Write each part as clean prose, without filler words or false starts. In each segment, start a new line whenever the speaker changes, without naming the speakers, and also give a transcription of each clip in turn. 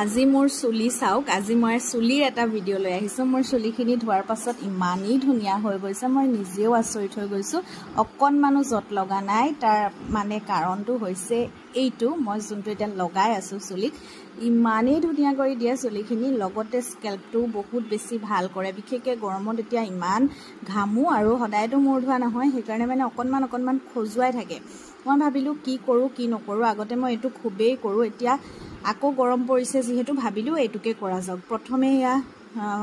আজি মোৰ চুলি চাওক আজি মই চুলিৰ এটা ভিডিঅ' লৈ আহিছো মোৰ চুলিখিনি ধোৱাৰ পাছত ইমানেই ধুনিয়া হৈ গৈছে মই নিজেও আচৰিত হৈ গৈছো অকণমানো জট লগা নাই তাৰ মানে কাৰণটো হৈছে এইটো মই যোনটো এটা লগাই আছো চুলিত ইমানেই ধুনিয়া কৰি দিয়ে চুলিখিনি লগতে স্কেল্পটো বহুত বেছি ভাল কৰে বিশেষকৈ গৰমত এতিয়া ইমান ঘামু আৰু সদায়তো মূৰ ধোৱা নহয় সেইকাৰণে মানে অকণমান খজুৱাই থাকে মই ভাবিলো কি কৰো কি নকৰো আগতে মই এটো খুবেই কৰো এতিয়া আকৌ গৰম পৰিছে যেহেতু ভাবিলো এটুকে কৰা যাওক প্ৰথমে ইয়া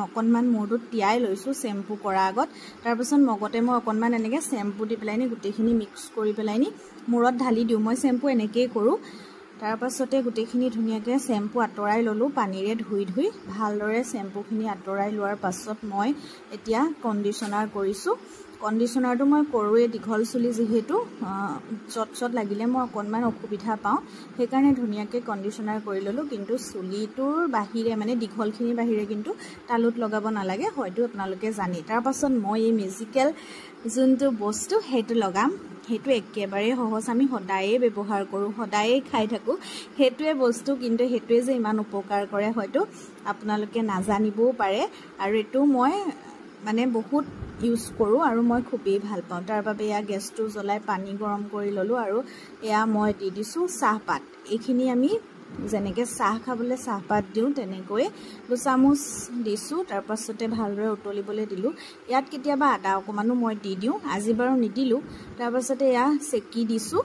অকণমান মূৰটোত তিয়াই লৈছো শ্যাম্পু কৰা আগত তাৰ পিছত মগতে মই অকণমান এনেকে শ্যাম্পু দি পেলাইনি গুটেখিনি মিক্স কৰি পেলাইনি মূৰত ঢালি দিও মই শ্যাম্পু এনেকেই কৰো তাৰ পাছতে গুটেখিনি ধুনিয়াকে শ্যাম্পু আতৰাই ললো পানীৰে ধুই ভালদৰে শ্যাম্পুখিনি আতৰাই লোৱাৰ পাছত মই এতিয়া কণ্ডিশনাৰ কৰিছো কণ্ডিশনাৰটো মই কৰোৱে দীঘল চুলি যেহেতু চট লাগিলে মই অকণমান অসুবিধা পাওঁ সেইকাৰণে ধুনিয়াকে কণ্ডিশনাৰ কৰি ললো কিন্তু চুলিটোৰ বাহিৰে মানে দীঘলখিনি বাহিৰে কিন্তু তালুত লগাব নালাগে হয়তো আপোনালোকে জানি তাৰ পাছত মই এই মেজিকেল যোনটো বস্তু হেতু লগাম হেতু একেবাৰে সহজ আমি সদায়ে ব্যৱহাৰ কৰো সদায়ে খাই থাকো হেতুৱে বস্তু কিন্তু হেতুৱে যে ইমান উপকাৰ কৰে হয়তো আপোনালোকে নাজানিবও পাৰে আৰু এটো মই মানে বহুত ইউজ কৰো আৰু মই খুবেই ভাল পাওঁ তাৰ বাবে ইয়া গেছটো জ্বলাই পানী গৰম কৰি ললো আৰু এয়া মই দি দিছো চাহপাত এইখিনি আমি যেনেকে চাহ খাবলৈ চাহপাত দিও তেনেকৈ 2 চামুচ দিছো তাৰ পাছতে ভালদৰে উতলিবলৈ দিলো ইয়াত কেতিয়াবা আদা অকমানো মই দি দিও আজি বাৰু নিদিলো তাৰ পাছতে ইয়া সেকি দিছো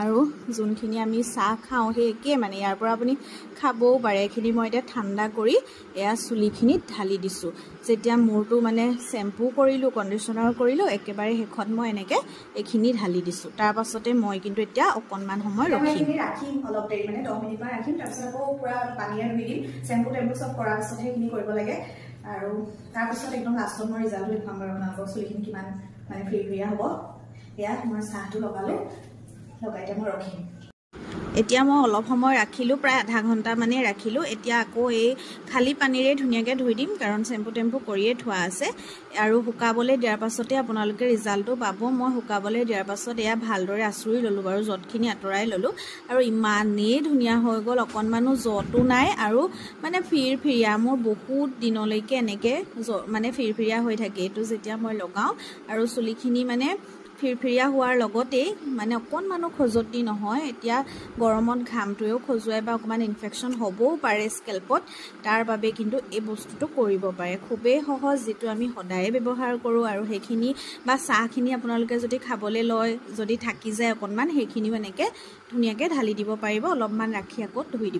আৰু যোনখিনি আমি চাহ খাও হে একে মানে ইয়াৰ পৰা আপুনি খাবও পাৰে এখিনি মই এটা ঠাণ্ডা কৰি এয়া চুলিখিনিত ঢালি দিছো যেতিয়া মূৰটো মানে শ্যাম্পু কৰিলো কণ্ডিশনাৰ কৰিলো একেবাৰে হেখত মই এনেকে এখিনি ঢালি দিছো তাৰ পাছতে মই কিন্তু এতিয়া অকণমান সময় ৰাখিম অলপ দেৰি মানে 10 মিনিট মান ৰাখিম তাৰ পাছত আকৌ পুৰা পানীৰে ধুই দিম শ্যাম্পু টেম্পু সব কৰাৰ পাছত হেখিনি কৰিব লাগে আৰু তাৰ পাছত একদম লাষ্টত মই ৰিজাল্ট দেখাম বাৰু আপোনালোকৰ চুলিখিনি কিমান মানে ফ্ৰিয়া হ'ব এয়া মই চাহটো লগালো লগাইতে মই ৰাখিম এতিয়া মই অলপ সময় ৰাখিলো প্ৰায় আধা ঘণ্টা মানে ৰাখিলো এতিয়া আকৌ এই খালি পানীৰে ধুনিয়াকে ধুই দিম কাৰণ শ্যাম্পু টেম্পু কৰিয়ে ধোৱা আছে আৰু হুকাবলৈ দিয়াৰ পাছতে আপোনালোকে ৰিজাল্টটো পাব মই হুকাবলৈ দিয়াৰ পাছত এয়া ভালদৰে আছুৰি ললো বাৰু জটখিনি আতৰাই ললো আৰু ইমানেই ধুনিয়া হৈ গল অকণমানো জটো নাই আৰু মানে ফিৰফিৰিয়া মোৰ বহুত দিনলৈকে এনেকে মানে ফিৰফিৰিয়া হৈ থাকে এটো যেতিয়া মই লগাও আৰু চুলিখিনি মানে ফিৰফিৰিয়া হোৱাৰ লগতে মানে অকণমানো খজতি নহয় এতিয়া গৰমত ঘামটোও খজুৱাই বা অকমান ইনফেকশন হ'বও পাৰে স্কেল্পত তাৰ বাবে কিন্তু এই বস্তুটো কৰিব পাৰে খুবেই সহজ যেটো আমি সদায়ে ব্যৱহাৰ কৰো আৰু হেখিনি বা চাহখিনি আপোনালোকে যদি খাবলৈ লয় যদি থাকি যায় অকণমান হেখিনিও এনেকে ধুনিয়াকে ঢালি দিব পাৰিব অলপমান ৰাখি আকৌ ধুই দিব